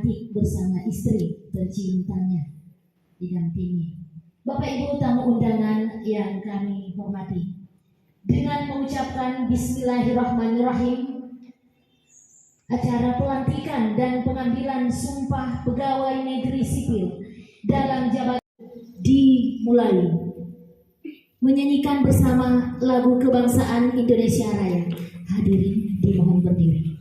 pelantik bersama istri tercintanya didampingi. Bapak Ibu tamu undangan yang kami hormati, dengan mengucapkan Bismillahirrahmanirrahim, acara pelantikan dan pengambilan sumpah pegawai negeri sipil dalam jabatan dimulai. Menyanyikan bersama lagu kebangsaan Indonesia Raya. Hadirin dimohon berdiri.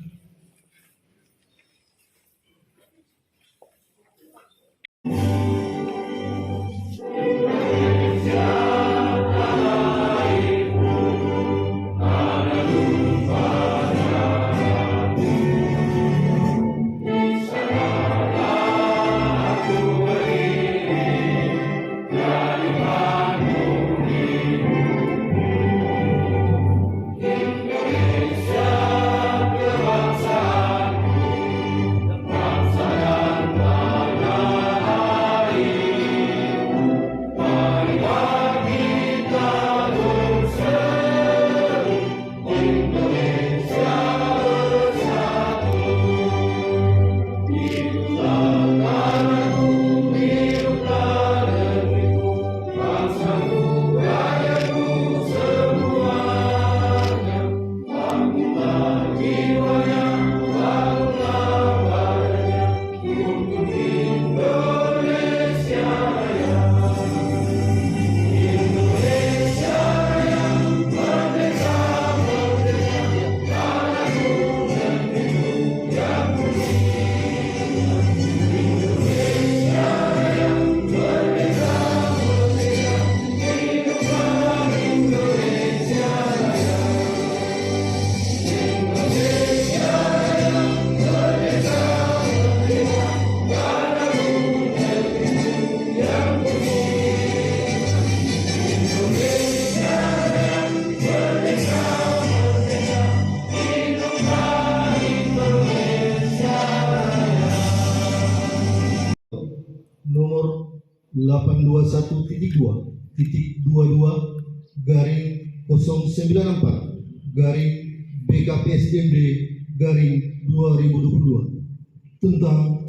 Nomor 821.2/BKPSDMD/2022 tentang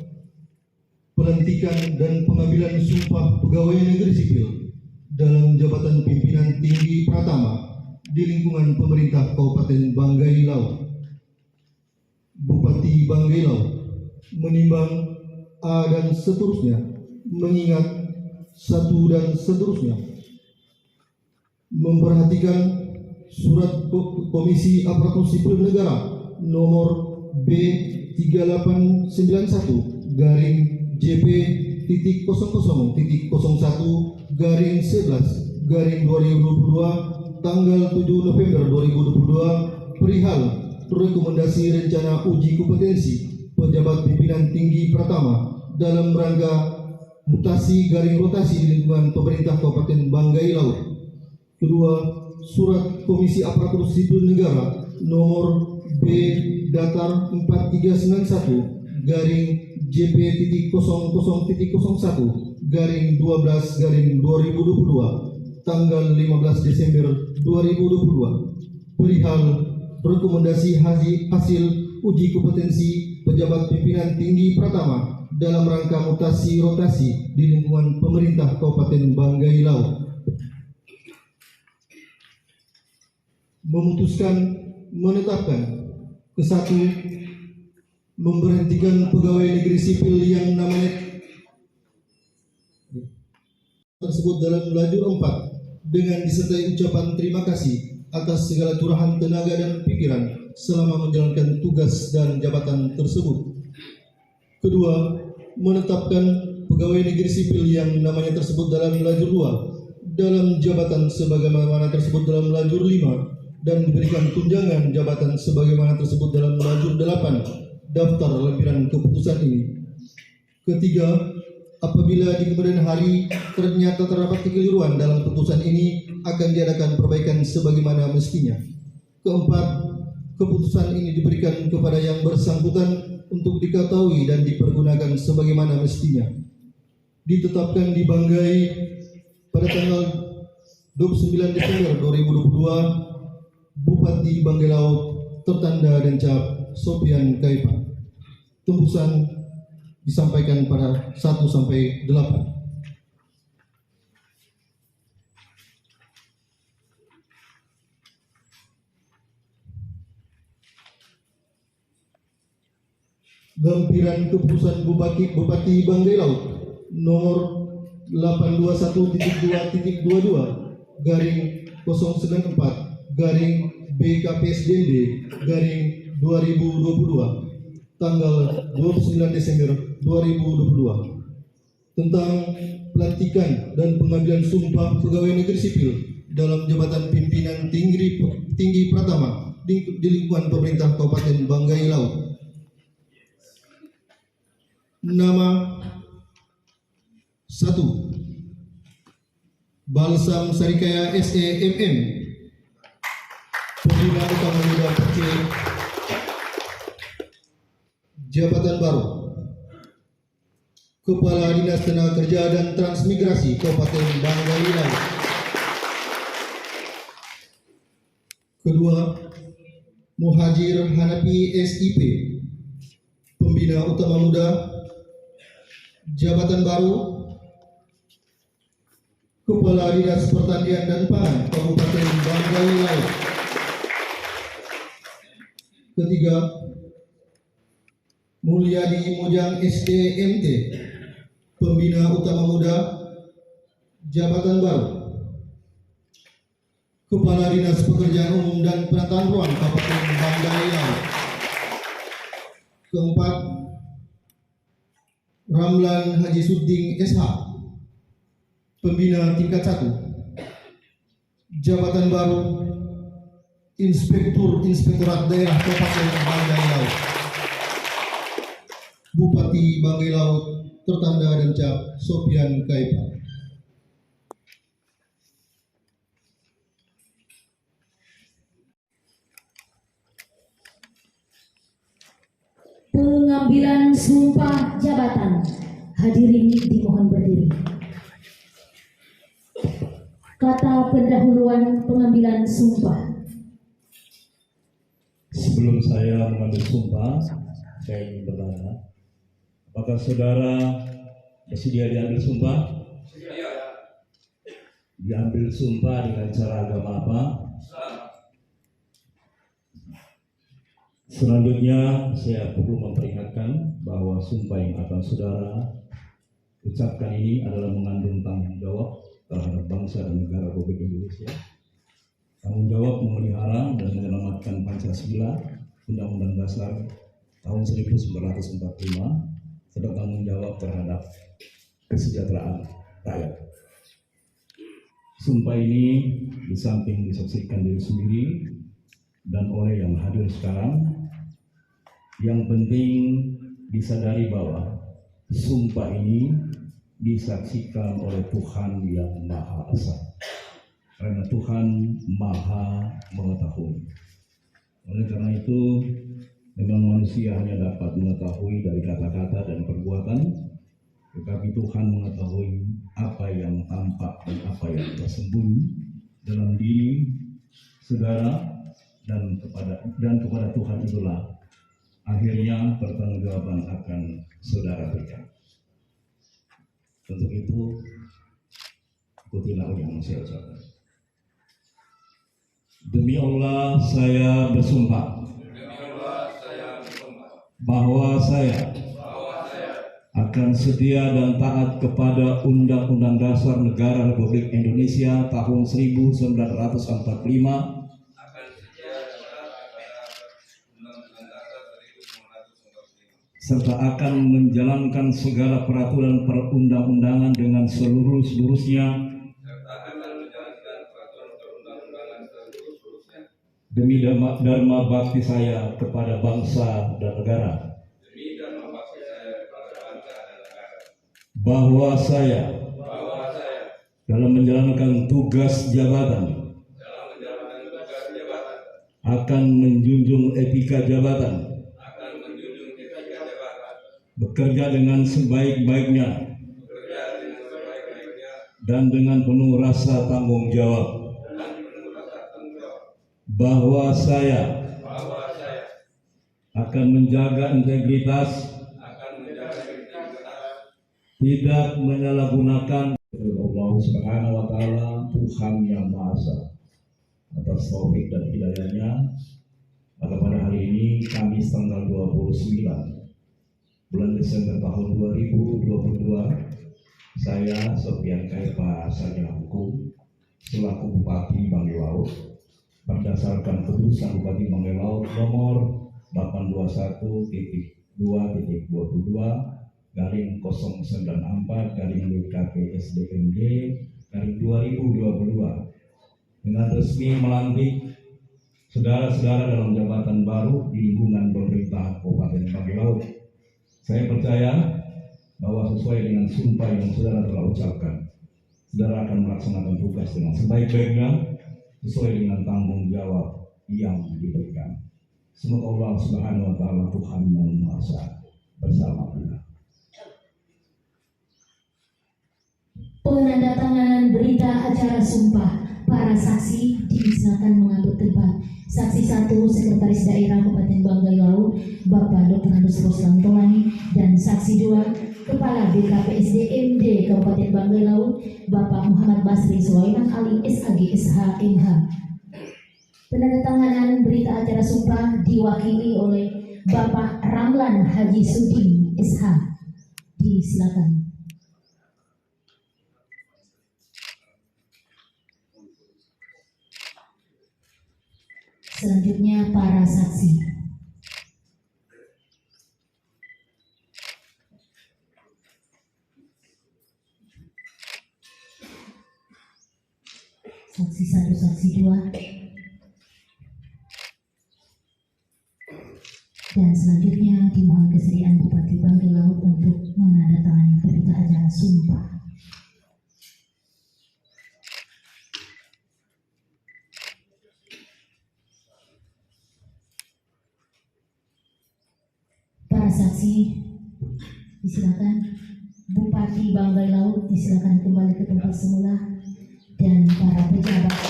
pelantikan dan pengambilan sumpah pegawai negeri sipil dalam jabatan pimpinan tinggi Pratama di lingkungan pemerintah Kabupaten Banggai Laut. Bupati Banggai Laut menimbang A dan seterusnya, mengingat satu dan seterusnya, memperhatikan surat Komisi Aparatur Sipil Negara nomor B3891-00.11/2022 tanggal 7 November 2022 perihal rekomendasi rencana uji kompetensi pejabat pimpinan tinggi Pratama dalam rangka mutasi garing rotasi di lingkungan pemerintah Kabupaten Banggai Laut. Kedua, surat Komisi Aparatur Sipil Negara nomor B-41-JP.00.01/12/2022 tanggal 15 Desember 2022 perihal rekomendasi hasil uji kompetensi pejabat pimpinan tinggi Pratama dalam rangka mutasi rotasi di lingkungan pemerintah Kabupaten Banggai Laut. Memutuskan menetapkan ke-1, memberhentikan pegawai negeri sipil yang namanya tersebut dalam lajur 4 dengan disertai ucapan terima kasih atas segala curahan tenaga dan pikiran selama menjalankan tugas dan jabatan tersebut. Kedua, menetapkan pegawai negeri sipil yang namanya tersebut dalam lajur 2 dalam jabatan sebagaimana tersebut dalam lajur 5 dan diberikan tunjangan jabatan sebagaimana tersebut dalam lajur 8 daftar lampiran keputusan ini. Ketiga, apabila di kemudian hari ternyata terdapat kekeliruan dalam keputusan ini, akan diadakan perbaikan sebagaimana mestinya. Keempat, keputusan ini diberikan kepada yang bersangkutan untuk diketahui dan dipergunakan sebagaimana mestinya. Ditetapkan di Banggai pada tanggal 29 Desember 2022, Bupati Banggai Laut tertanda dan cap Sofian Kaipa. Tembusan disampaikan pada 1 sampai 8. Lampiran keputusan Bupati Banggai Laut nomor 821.2.22 garing 094 garing BKPSDMD garing 2022 tanggal 29 Desember 2022 tentang pelantikan dan pengambilan sumpah pegawai negeri sipil dalam jabatan pimpinan tinggi Pratama di lingkungan pemerintah Kabupaten Banggai Laut. Nama 1. Balsam Sarikaya SEMM, Pembina Utama Muda PC, Jabatan Baru, Kepala Dinas Tenaga Kerja dan Transmigrasi Kabupaten Banggai Laut. Kedua, Muhajir Hanafi SIP, Pembina Utama Muda, Jabatan Baru, Kepala Dinas Pertanian dan Pangan Kabupaten Banggai Laut. Ketiga, Mulyadi Mojang SDMT, Pembina Utama Muda, Jabatan Baru, Kepala Dinas Pekerjaan Umum dan Penataan Ruang Kabupaten Banggai Laut. Keempat, Ramlan Haji Suding SH, Pembina tingkat 1, Jabatan Baru, Inspektorat Daerah Kabupaten Banggai Laut. Bupati Banggai Laut tertanda dan cap Sofian Kaipa. Pengambilan sumpah jabatan. Hadirin dimohon berdiri. Kata pendahuluan pengambilan sumpah. Sebelum saya mengambil sumpah, saya ingin bertanya, apakah saudara bersedia diambil sumpah? Diambil sumpah dengan cara agama apa? Selanjutnya, saya perlu memperingatkan bahwa sumpah yang akan saudara ucapkan ini adalah mengandung tanggung jawab terhadap bangsa dan negara Republik Indonesia. Tanggung jawab memelihara dan menyelamatkan Pancasila, Undang-Undang Dasar tahun 1945, serta tanggung jawab terhadap kesejahteraan rakyat. Sumpah ini di samping disaksikan diri sendiri dan oleh yang hadir sekarang, yang penting disadari bahwa sumpah ini disaksikan oleh Tuhan yang Maha Esa, karena Tuhan Maha mengetahui. Oleh karena itu, memang manusia hanya dapat mengetahui dari kata-kata dan perbuatan, tetapi Tuhan mengetahui apa yang tampak dan apa yang tersembunyi dalam diri saudara, dan kepada Tuhan itulah akhirnya pertanggungjawaban akan saudara berikan. Untuk itu, ikutilah yang saya ucapkan. Demi Allah saya bersumpah bahwa saya akan setia dan taat kepada Undang-Undang Dasar Negara Republik Indonesia tahun 1945, serta akan menjalankan segala peraturan perundang-undangan dengan seluruh-seluruhnya demi dharma bakti saya kepada bangsa dan negara. Bahwa saya dalam menjalankan tugas jabatan akan menjunjung etika jabatan, bekerja dengan sebaik-baiknya dan dengan penuh rasa tanggung jawab. Bahwa saya akan menjaga integritas tidak menyalahgunakan Allah Subhanahu wa taala, Tuhan yang Maha Esa, atas taufik dan hidayahnya. Maka pada hari ini Kamis tanggal 29 bulan Desember tahun 2022, saya Sofian Kaifa, sarjana hukum selaku Bupati Banggai Laut, berdasarkan keputusan Bupati Banggai Laut nomor 821/094/BKP/SDMD/2022 dengan resmi melantik saudara-saudara dalam jabatan baru di lingkungan pemerintahan Kabupaten Banggai Laut. Saya percaya bahwa sesuai dengan sumpah yang saudara telah ucapkan, saudara akan melaksanakan tugas dengan sebaik-baiknya sesuai dengan tanggung jawab yang diberikan. Semoga Allah Subhanahu wa taala, Tuhan yang Maha Esa, bersama kita. Penandatanganan berita acara sumpah para saksi disilakan mengambil tempat. Saksi 1, Sekretaris Daerah Kabupaten Banggai Laut, Bapak Dr. Andus Roslan Tolani, dan saksi 2, Kepala BKP/SDMD Kabupaten Banggai Laut, Bapak Muhammad Basri Sulaiman Ali SAG SH MH. Penandatanganan berita acara sumpah diwakili oleh Bapak Ramlan Haji Sudin SH. Disilakan. Selanjutnya para saksi. Saksi 1, saksi 2. Dan selanjutnya dimohon kesediaan Bupati Banggai Laut untuk menandatangani berita acara sumpah. Para saksi disilakan. Bupati Banggai Laut disilakan kembali ke tempat semula, dan para pejabat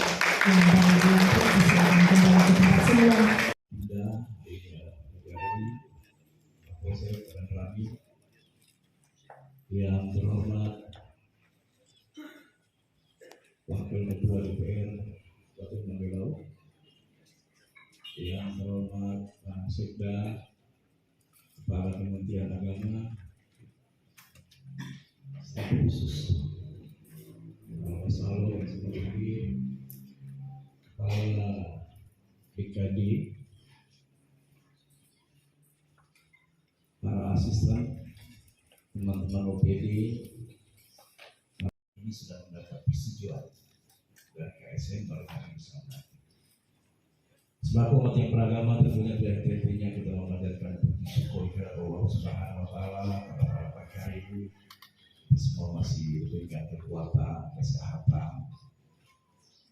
yang baru dilantik disilakan kembali ke tempat semula. Yang terhormat Wakil Ketua DPR Kabupaten Banggai Laut, yang terhormat Pak Sekda, Kepala Kementerian Agama, staf khusus Bapak Salo yang sebagai Kepala BKD, para asisten, teman-teman OPD, ini sudah mendapat persetujuan dari KSN pada hari bersama. Selaku umat yang beragama, tentunya tidak kita memanjatkan puji syukur kepada Allah Subhanahu wa taala pada pagi hari ini. Kita semua masih diberikan kekuatan, kesehatan.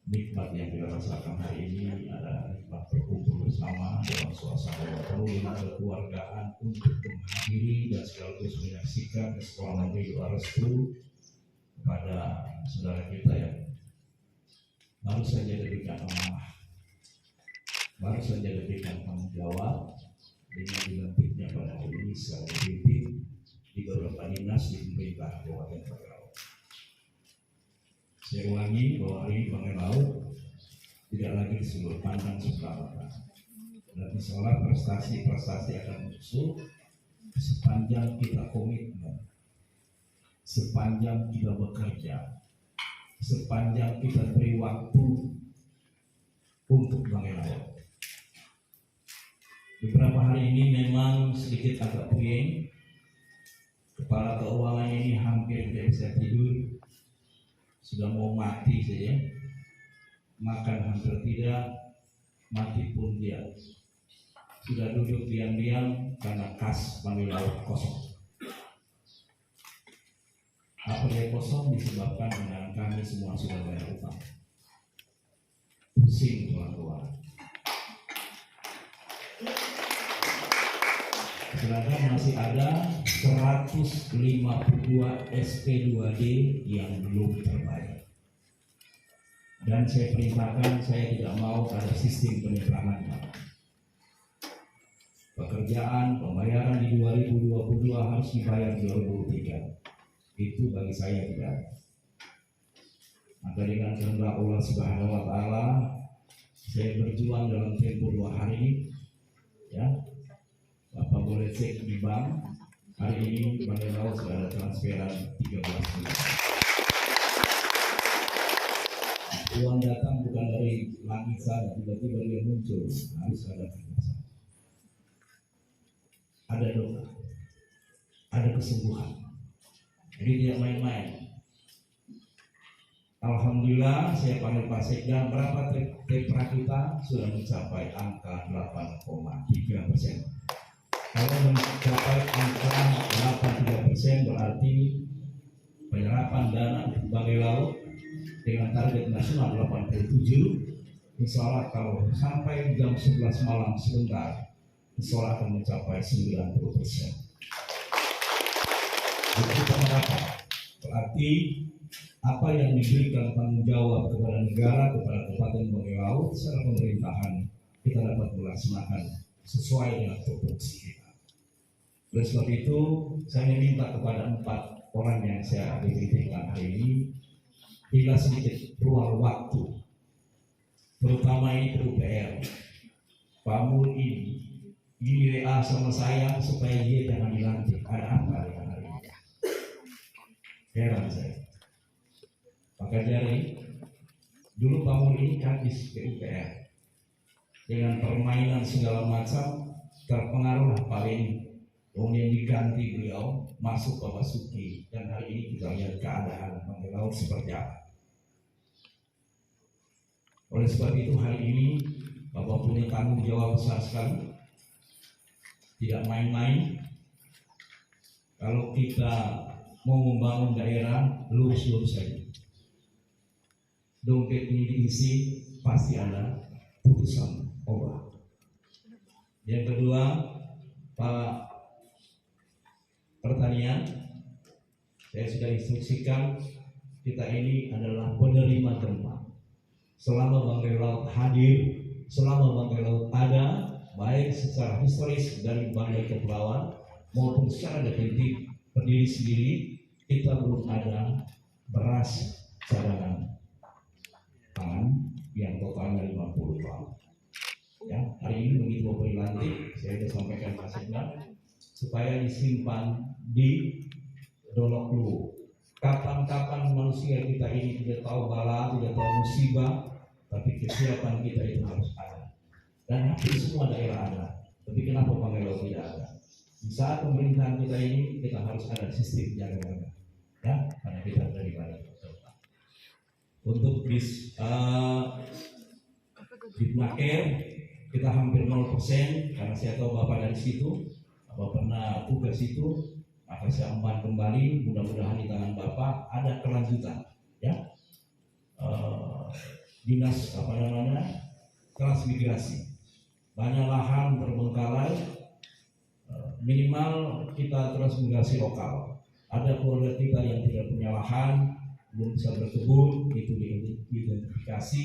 Nikmat yang kita rasakan hari ini adalah nikmat berkumpul bersama dalam suasana yang penuh kekeluargaan untuk menghadiri dan sekaligus menyaksikan sekolah negeri doa restu kepada saudara kita yang baru saja diberikan amanah, baru saja diberikan tanggung jawab dengan dilantiknya pada hari ini sebagai pemimpin di beberapa dinas di pemerintah Kabupaten Banggai Laut. Saya ulangi bahwa hari ini Banggai Laut tidak lagi di sudut pandang sebelah mata. Dan insyaallah prestasi-prestasi akan muncul sepanjang kita komitmen, sepanjang kita bekerja, sepanjang kita beri waktu untuk Banggai Laut. Beberapa hari ini memang sedikit agak puyeng. Kepala keuangan ini hampir tidak bisa tidur, sudah mau mati saja. Makan hampir tidak, mati pun dia. Sudah duduk diam-diam karena kas Banggai Laut kosong. Apa dia kosong disebabkan dengan kami semua sudah bayar utang. Pusing tuan-tuan. Sedangkan masih ada 152 SP2D yang belum terbayar. Dan saya perintahkan, saya tidak mau ada sistem penyeberangan. Pekerjaan pembayaran di 2022 harus dibayar 2023. itu bagi saya tidak ada. Maka dengan kehendak Allah Subhanahu wa Ta'ala, saya berjuang dalam tempo 2 hari, ya. Bapak boleh cek di bank, hari ini Banggai Laut sudah ada transferan 13 juta. Uang datang bukan dari langit sana, tiba-tiba dia muncul, harus ada kerjasama. Ada doa, ada kesembuhan. Jadi tidak main-main. Alhamdulillah saya panggil Pak Sekda, berapa TPRA kita sudah mencapai angka 8,3%. Kalau mencapai angka 8,3% berarti penyerapan dana Banggai Laut dengan target nasional 87, insya Allah kalau sampai jam 11 malam sebentar, insya Allah akan mencapai 90%. Itu penerapan. Berarti apa yang diberikan tanggung jawab kepada negara, kepada Kabupaten Banggai Laut secara pemerintahan, kita dapat melaksanakan sesuai dengan tupoksi kita. Oleh sebab itu, saya minta kepada 4 orang yang saya diberikan hari ini, bila sedikit ruang waktu, terutama ini PUPR, Pak Mul ini WA sama saya supaya dia jangan dilantik. Ada apa dengan hari ini? Heran saya. Maka dari dulu Pak Mul ini kan di PUPR dengan permainan segala macam terpengaruhlah Pak Leni. Kemudian diganti beliau, masuk Pak Basuki, dan hari ini kita lihat keadaan Banggai Laut seperti apa. Oleh sebab itu hari ini Bapak punya tanggung jawab besar sekali, tidak main-main. Kalau kita mau membangun daerah, lurus-lurus saja. Dompet ini diisi, pasti ada putusan Allah. Yang kedua, Pak Pertanian, saya sudah instruksikan kita ini adalah penerima gempa. Selama Banggai Laut hadir, selama Banggai Laut ada, baik secara historis dari Banggai Kepulauan maupun secara definitif berdiri sendiri, kita belum ada beras cadangan pangan yang totalnya 50 ton. Ya, hari ini begitu Bapak dilantik, saya sudah sampaikan Pak Sekda, supaya disimpan di dolok dulu. Kapan-kapan manusia kita ini tidak tahu bala, tidak tahu musibah, tapi kesiapan kita itu harus ada. Dan hampir semua daerah ada. Tapi kenapa Banggai Laut tidak ada? Di saat pemerintahan kita ini, kita harus ada sistem jaga-jaga. Ya, karena kita dari Banggai Laut. Untuk Ditnaker, kita hampir 0%, karena saya tahu Bapak dari situ. Bapak pernah tugas itu, maka saya emban kembali. Mudah-mudahan di tangan Bapak ada kelanjutan, ya. Dinas transmigrasi, banyak lahan terbengkalai, minimal kita transmigrasi lokal. Ada keluarga kita yang tidak punya lahan, belum bisa berkebun, itu diidentifikasi.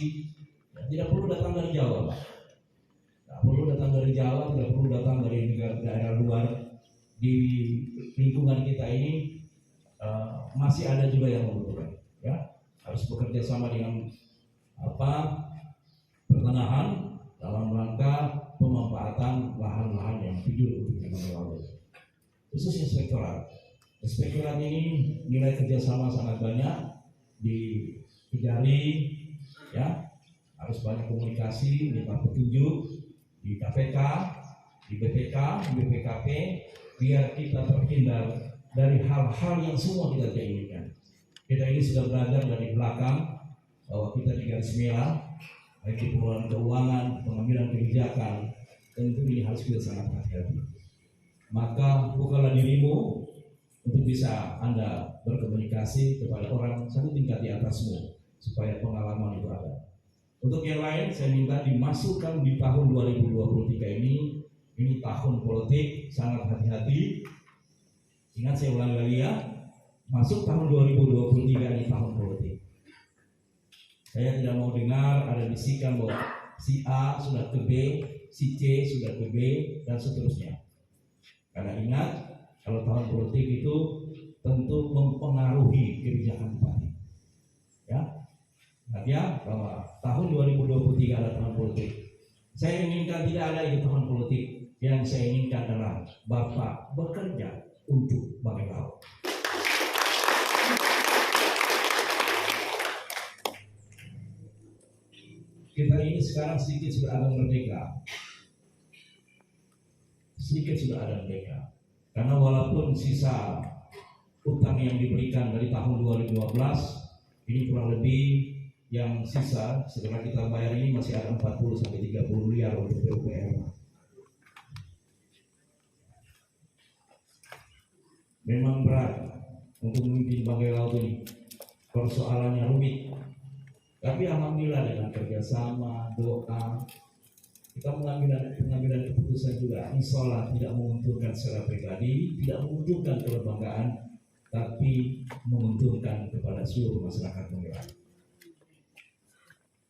Tidak perlu datang dari Jawa, Pak. Tidak perlu datang dari Jawa, tidak perlu datang dari daerah luar. Di lingkungan kita ini masih ada juga yang membutuhkan, ya. Harus bekerja sama dengan pertanahan dalam rangka pemanfaatan lahan-lahan yang tidur untuk Banggai Laut. Khusus inspektorat. Inspektorat ini nilai kerjasama sangat banyak di Kejari, ya. Harus banyak komunikasi, minta petunjuk di KPK, di BPK, di BPKP, biar kita terhindar dari hal-hal yang semua kita tidak inginkan. Kita ini sudah belajar dari belakang bahwa kita di garis merah, baik di pengelolaan keuangan, pengambilan kebijakan, tentu ini harus kita sangat hati-hati. Maka bukalah dirimu untuk bisa Anda berkomunikasi kepada orang satu tingkat di atasmu, supaya pengalaman itu ada. Untuk yang lain, saya minta dimasukkan di tahun 2023 ini tahun politik, sangat hati-hati. Ingat saya ulang lagi ya, masuk tahun 2023 ini tahun politik. Saya tidak mau dengar ada bisikan bahwa si A sudah ke B, si C sudah ke B, dan seterusnya. Karena ingat, kalau tahun politik itu tentu mempengaruhi kebijakan bupati. Ya, ingat ya bahwa tahun 2023 ada tahun politik. Saya inginkan tidak ada itu tahun politik. Yang saya inginkan adalah Bapak bekerja untuk Banggai Laut. Kita ini sekarang sedikit sudah ada merdeka. Sedikit sudah ada merdeka. Karena walaupun sisa utang yang diberikan dari tahun 2012 ini kurang lebih yang sisa setelah kita bayar ini masih ada 40 sampai 30 miliar untuk PUPR. Memang berat untuk memimpin Banggai Laut ini. Persoalannya rumit. Tapi alhamdulillah dengan kerjasama, doa, kita pengambilan keputusan juga insya Allah tidak menguntungkan secara pribadi, tidak menguntungkan kelebanggaan, tapi menguntungkan kepada seluruh masyarakat Banggai Laut.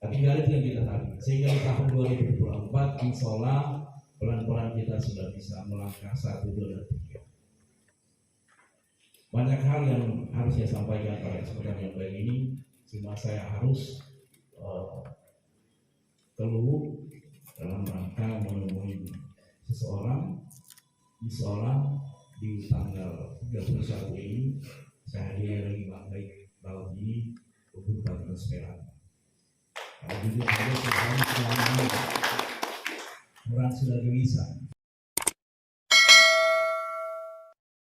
Tapi tinggal itu yang kita tarik. Sehingga di tahun 2024 insya Allah pelan-pelan kita sudah bisa melangkah 1, 2, dan 3. Banyak hal yang harus saya sampaikan pada kesempatan yang baik ini, cuma saya harus keluh dalam rangka menemui seseorang di tanggal 31 ini. Saya hadir lagi Banggai Laut ini untuk transparan. Kalau jujur saja, orang sudah gelisah.